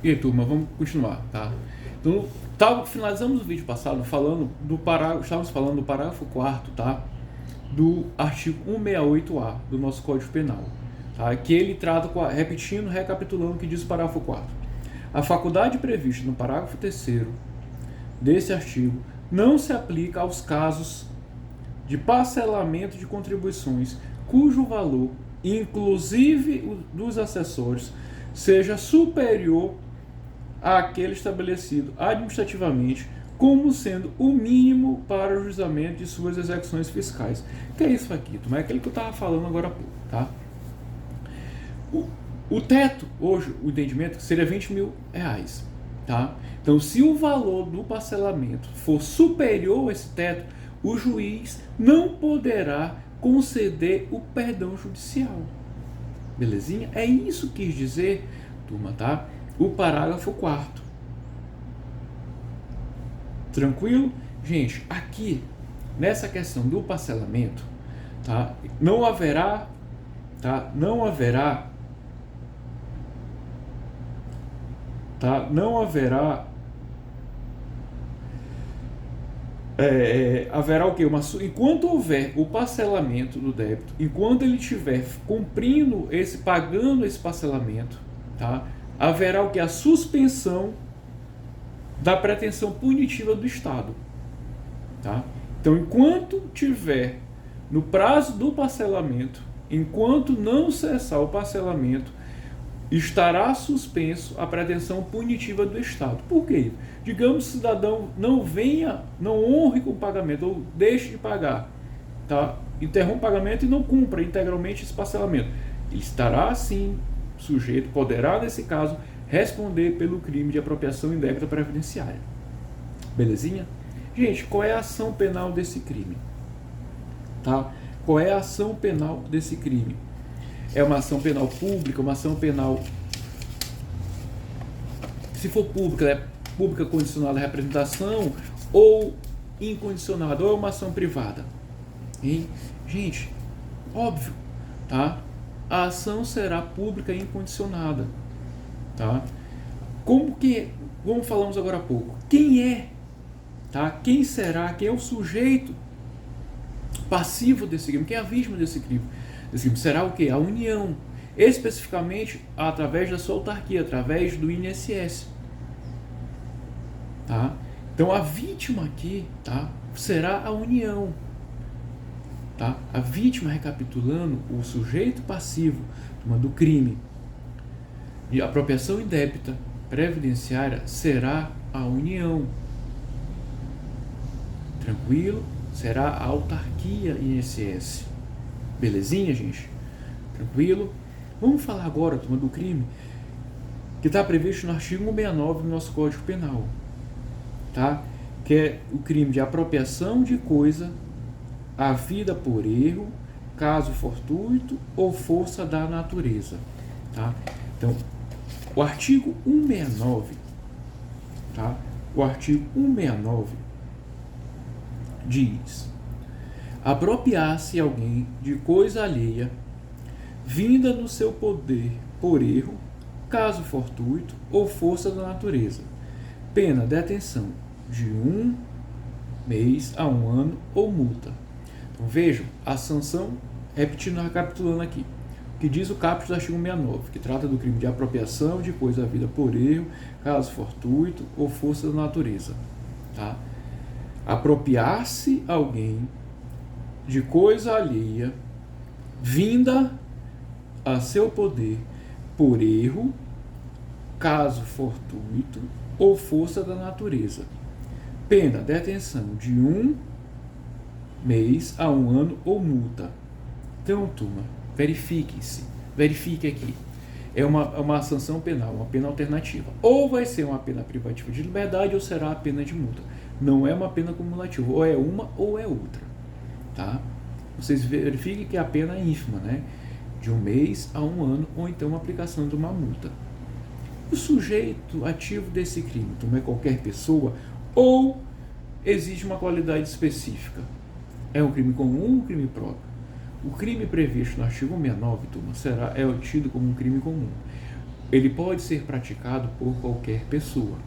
E aí, turma, vamos continuar, tá? Então, finalizamos o vídeo passado falando do parágrafo, estávamos falando do parágrafo 4º, tá? Do artigo 168A do nosso Código Penal, tá? Que ele trata, repetindo, recapitulando o que diz o parágrafo 4º. A faculdade prevista no parágrafo 3º desse artigo não se aplica aos casos de parcelamento de contribuições cujo valor, inclusive dos acessórios, seja superior àquele estabelecido administrativamente como sendo o mínimo para o juizamento de suas execuções fiscais. Que é isso aqui, é aquele que eu estava falando agora há pouco, tá? O teto, hoje, o entendimento seria R$20 mil, tá? Então, se o valor do parcelamento for superior a esse teto, o juiz não poderá conceder o perdão judicial. Belezinha? É isso que quis dizer, turma, tá? O parágrafo 4º. Tranquilo? Gente, aqui, nessa questão do parcelamento, tá? Não haverá haverá o quê? Enquanto houver o parcelamento do débito, enquanto ele estiver pagando esse parcelamento, tá? Haverá o que? A suspensão da pretensão punitiva do Estado, tá? Então, enquanto tiver no prazo do parcelamento, enquanto não cessar o parcelamento, estará suspenso a pretensão punitiva do Estado. Por quê? Digamos que o cidadão não honre com o pagamento, ou deixe de pagar, tá? Interrompa o pagamento e não cumpra integralmente esse parcelamento. Ele estará, sim, sujeito, poderá, nesse caso, responder pelo crime de apropriação indébita previdenciária. Belezinha? Gente, qual é a ação penal desse crime? Tá? Qual é a ação penal desse crime? É uma ação penal pública, uma ação penal, se for pública, é pública condicionada à representação, ou incondicionada, ou é uma ação privada? Hein? Gente, óbvio, tá? A ação será pública e incondicionada, tá? Como falamos agora há pouco, quem é, tá? Quem será, quem é o sujeito passivo desse crime, quem é a vítima desse crime? Será o que? A União, especificamente através da sua autarquia, através do INSS, tá? Então a vítima aqui, tá, será a União, tá? A vítima, recapitulando, o sujeito passivo do crime de apropriação indébita previdenciária será a União. Tranquilo? Será a autarquia INSS. Belezinha, gente? Tranquilo? Vamos falar agora, turma, do crime que está previsto no artigo 169 do nosso Código Penal, tá? Que é o crime de apropriação de coisa havida por erro, caso fortuito ou força da natureza, tá? Então, o artigo 169, tá? O artigo 169 diz: apropriar-se alguém de coisa alheia, vinda no seu poder por erro, caso fortuito ou força da natureza, pena detenção de 1 mês a 1 ano ou multa. Então vejam, a sanção, repetindo, recapitulando aqui, o que diz o caput do artigo 169, que trata do crime de apropriação de coisa havida por erro, caso fortuito ou força da natureza, tá? Apropriar-se alguém de coisa alheia, vinda a seu poder por erro, caso fortuito ou força da natureza. Pena, detenção de 1 mês a 1 ano ou multa. Então, turma, verifique aqui. É uma sanção penal, uma pena alternativa. Ou vai ser uma pena privativa de liberdade ou será a pena de multa. Não é uma pena cumulativa, ou é uma ou é outra, tá? Vocês verifiquem que a pena é ínfima, né? De 1 mês a 1 ano, ou então a aplicação de uma multa. O sujeito ativo desse crime, então é qualquer pessoa, ou existe uma qualidade específica? É um crime comum ou um crime próprio? O crime previsto no artigo 169, turma, é tido como um crime comum. ele pode ser praticado por qualquer pessoa,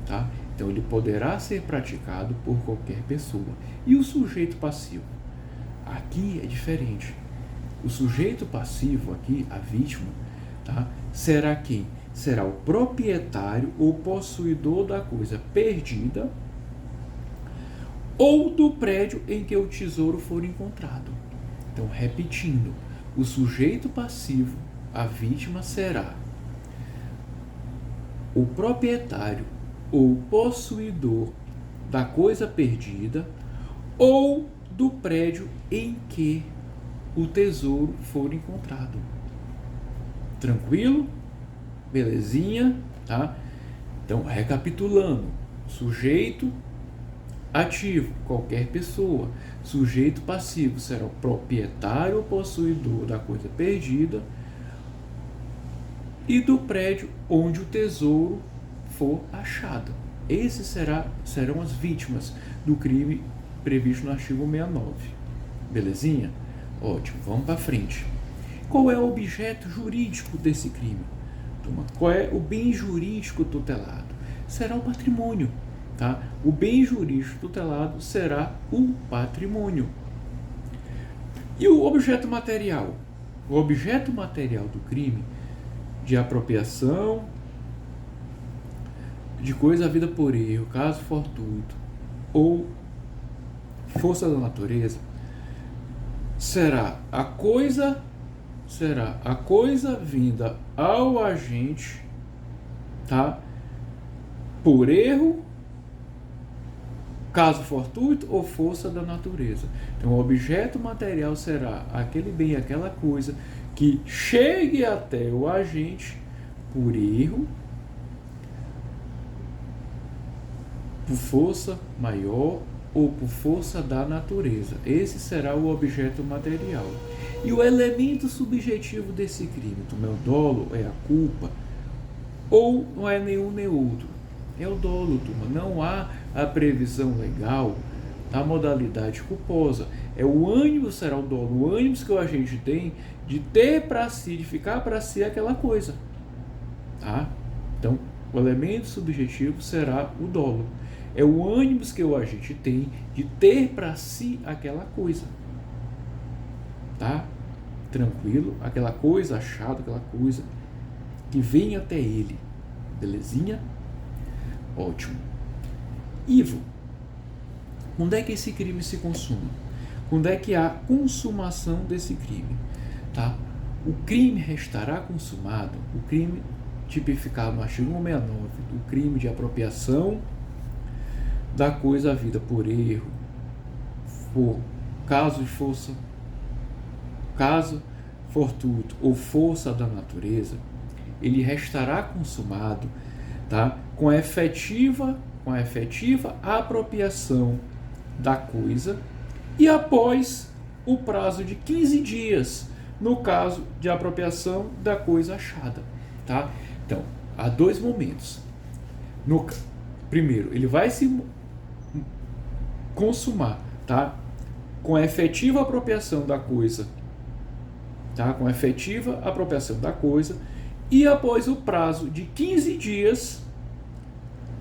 tá? Então, ele poderá ser praticado por qualquer pessoa. E o sujeito passivo? Aqui é diferente. O sujeito passivo aqui, a vítima, tá? Será quem? Será o proprietário ou possuidor da coisa perdida ou do prédio em que o tesouro for encontrado. Então, repetindo, o sujeito passivo, a vítima, será o proprietário ou possuidor da coisa perdida ou do prédio em que o tesouro for encontrado. Tranquilo? Belezinha? Tá? Então, recapitulando, sujeito ativo, qualquer pessoa. Sujeito passivo será o proprietário ou possuidor da coisa perdida e do prédio onde o tesouro for achado. Esses serão as vítimas do crime previsto no artigo 69. Belezinha? Ótimo, vamos para frente. Qual é o objeto jurídico desse crime? Qual é o bem jurídico tutelado? Será o patrimônio. Tá? O bem jurídico tutelado será o patrimônio. E o objeto material? O objeto material do crime de apropriação de coisa havida por erro, caso fortuito ou força da natureza será a coisa vinda ao agente, tá? Por erro, caso fortuito ou força da natureza. Então, o objeto material será aquele bem, aquela coisa que chegue até o agente por erro, por força maior ou por força da natureza. Esse será o objeto material. E o elemento subjetivo desse crime, é o dolo, é a culpa, ou não é nenhum nem outro? É o dolo, turma. Não há a previsão legal da modalidade culposa. É o ânimo, será o dolo, o ânimo que o agente tem de ter para si, de ficar para si aquela coisa. Tá? Então, o elemento subjetivo será o dolo. É o ânimo que o agente tem de ter para si aquela coisa. Tá? Tranquilo? Aquela coisa achada, aquela coisa que vem até ele. Belezinha? Ótimo. Ivo, onde é que esse crime se consuma? Quando é que há consumação desse crime? Tá? O crime restará consumado, o crime tipificado no artigo 169, o crime de apropriação da coisa havida por erro, por caso fortuito ou força da natureza, ele restará consumado, tá? com a efetiva apropriação da coisa e após o prazo de 15 dias, no caso de apropriação da coisa achada. Tá? Então, há dois momentos. Primeiro, ele vai se consumar, tá? com a efetiva apropriação da coisa, tá? com a efetiva apropriação da coisa e após o prazo de 15 dias,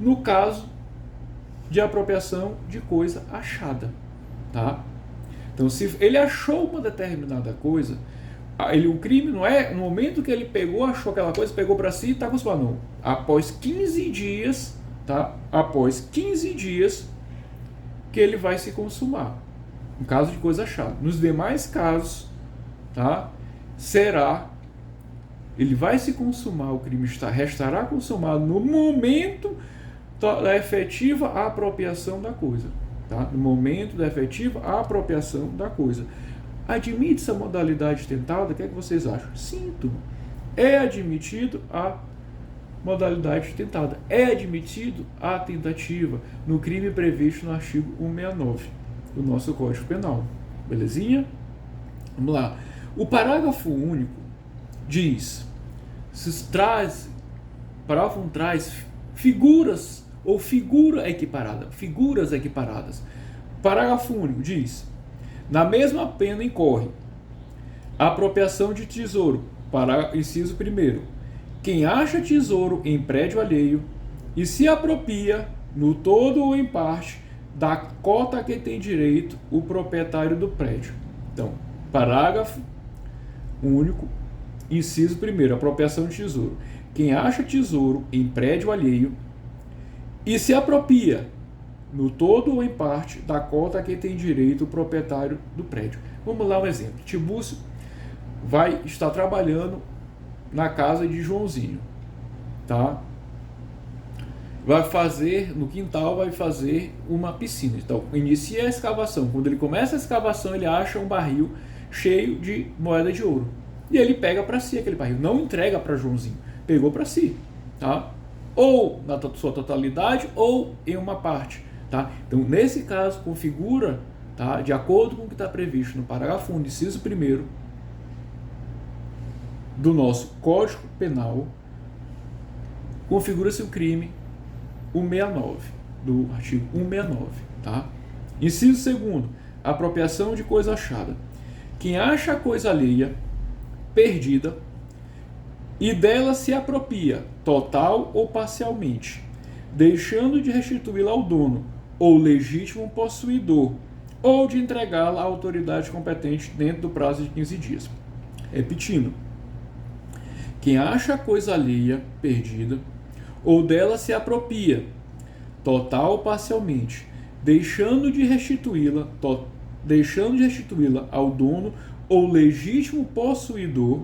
no caso de apropriação de coisa achada. Tá? Então, se ele achou uma determinada coisa, o crime não é no momento que ele pegou, achou aquela coisa, pegou para si e está consumado. Não. Após 15 dias, tá? Após 15 dias que ele vai se consumar, no caso de coisa achada. Nos demais casos, tá? Ele vai se consumar, o crime restará consumado no momento da efetiva apropriação da coisa. Tá? No momento da efetiva apropriação da coisa. Admite-se a modalidade tentada? O que é que vocês acham? Sim, turma. É admitido a modalidade tentada. É admitido a tentativa no crime previsto no artigo 169 do nosso Código Penal. Belezinha? Vamos lá. O parágrafo único diz, parágrafo 1 traz figuras ou figuras equiparadas. Parágrafo único diz, na mesma pena incorre a apropriação de tesouro, para inciso 1º, quem acha tesouro em prédio alheio e se apropria, no todo ou em parte, da cota a que tem direito o proprietário do prédio. Então, parágrafo único, inciso 1º, apropriação de tesouro. Quem acha tesouro em prédio alheio e se apropria, no todo ou em parte, da cota a que tem direito o proprietário do prédio. Vamos lá um exemplo. Tibúrcio vai estar trabalhando na casa de Joãozinho, tá? Vai fazer, no quintal, vai fazer uma piscina. Então, inicia a escavação. Quando ele começa a escavação, ele acha um barril cheio de moeda de ouro. E ele pega para si aquele barril, não entrega para Joãozinho, pegou para si, tá? Ou na sua totalidade, ou em uma parte, tá? Então, nesse caso, configura, tá? De acordo com o que está previsto no parágrafo 1, inciso 1º do nosso Código Penal, configura-se o crime 169, do artigo 169, tá? Inciso 2º, apropriação de coisa achada. Quem acha a coisa alheia perdida e dela se apropria, total ou parcialmente, deixando de restituí-la ao dono ou legítimo possuidor, ou de entregá-la à autoridade competente dentro do prazo de 15 dias. Repetindo, quem acha a coisa alheia perdida ou dela se apropria, total ou parcialmente, deixando de restituí-la ao dono ou legítimo possuidor,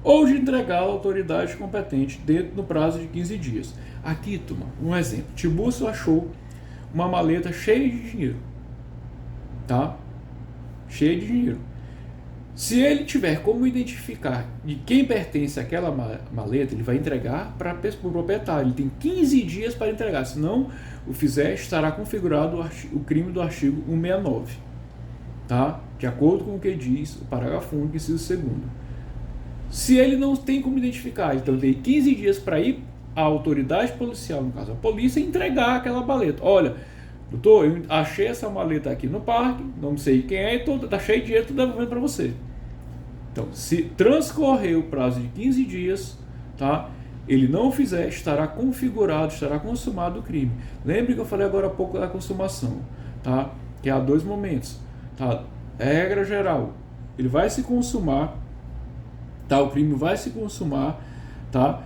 ou de entregá-la à autoridade competente dentro do prazo de 15 dias. Aqui, turma, um exemplo. Tibúrcio achou uma maleta cheia de dinheiro, tá? Cheia de dinheiro. Se ele tiver como identificar de quem pertence aquela maleta, ele vai entregar para o proprietário. Ele tem 15 dias para entregar, se não o fizer, estará configurado o crime do artigo 169, tá? De acordo com o que diz o parágrafo único, inciso 2º. Se ele não tem como identificar, então ele tem 15 dias para ir à autoridade policial, no caso a polícia, e entregar aquela maleta. Olha, doutor, eu achei essa maleta aqui no parque, não sei quem é, está cheio de dinheiro, estou devolvendo para você. Então, se transcorrer o prazo de 15 dias, tá? Ele não o fizer, estará configurado, estará consumado o crime. Lembre que eu falei agora há pouco da consumação, tá? Que há 2 momentos, tá? Regra geral, ele vai se consumar, tá? O crime vai se consumar, tá?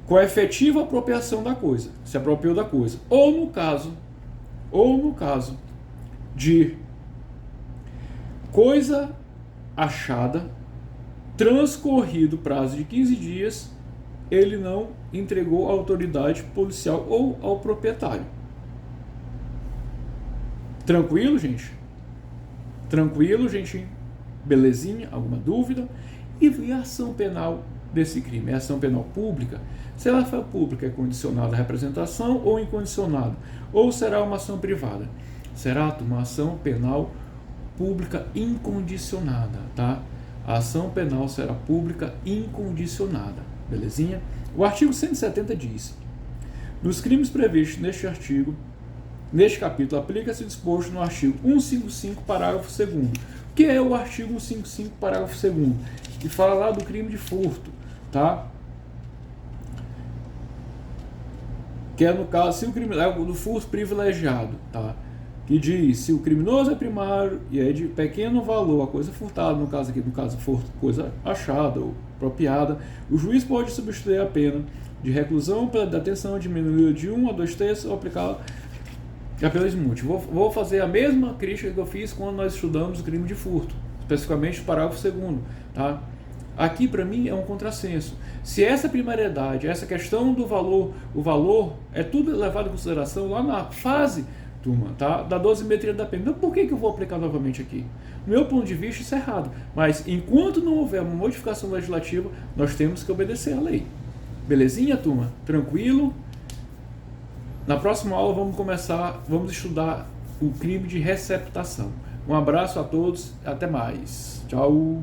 Com a efetiva apropriação da coisa, se apropriou da coisa. Ou no caso de coisa achada, transcorrido o prazo de 15 dias, ele não entregou à autoridade policial ou ao proprietário. Tranquilo, gente? Tranquilo, gente? Belezinha? Alguma dúvida? E a ação penal desse crime? É ação penal pública? Se ela for pública, é condicionada à representação ou incondicionada? Ou será uma ação privada? Será uma ação penal pública incondicionada, tá? A ação penal será pública incondicionada, belezinha? O artigo 170 diz: nos crimes previstos neste capítulo, aplica-se o disposto no artigo 155, parágrafo 2º. O que é o artigo 155, parágrafo 2º? Que fala lá do crime de furto, tá? Que é no caso, se o crime é do furto privilegiado, tá? Que diz, se o criminoso é primário e é de pequeno valor, a coisa furtada, no caso furto, coisa achada ou apropriada, o juiz pode substituir a pena de reclusão pela detenção diminuída de 1 a 2 terços ou aplicá-la a pena de multa. Vou fazer a mesma crítica que eu fiz quando nós estudamos o crime de furto, especificamente o parágrafo 2º, tá? Aqui, para mim, é um contrassenso. Se essa primariedade, essa questão do valor, o valor é tudo levado em consideração lá na fase, turma, tá? Da dosimetria da pena. Então, por que eu vou aplicar novamente aqui? Do meu ponto de vista, isso é errado. Mas, enquanto não houver uma modificação legislativa, nós temos que obedecer à lei. Belezinha, turma? Tranquilo? Na próxima aula, vamos estudar o crime de receptação. Um abraço a todos, até mais. Tchau!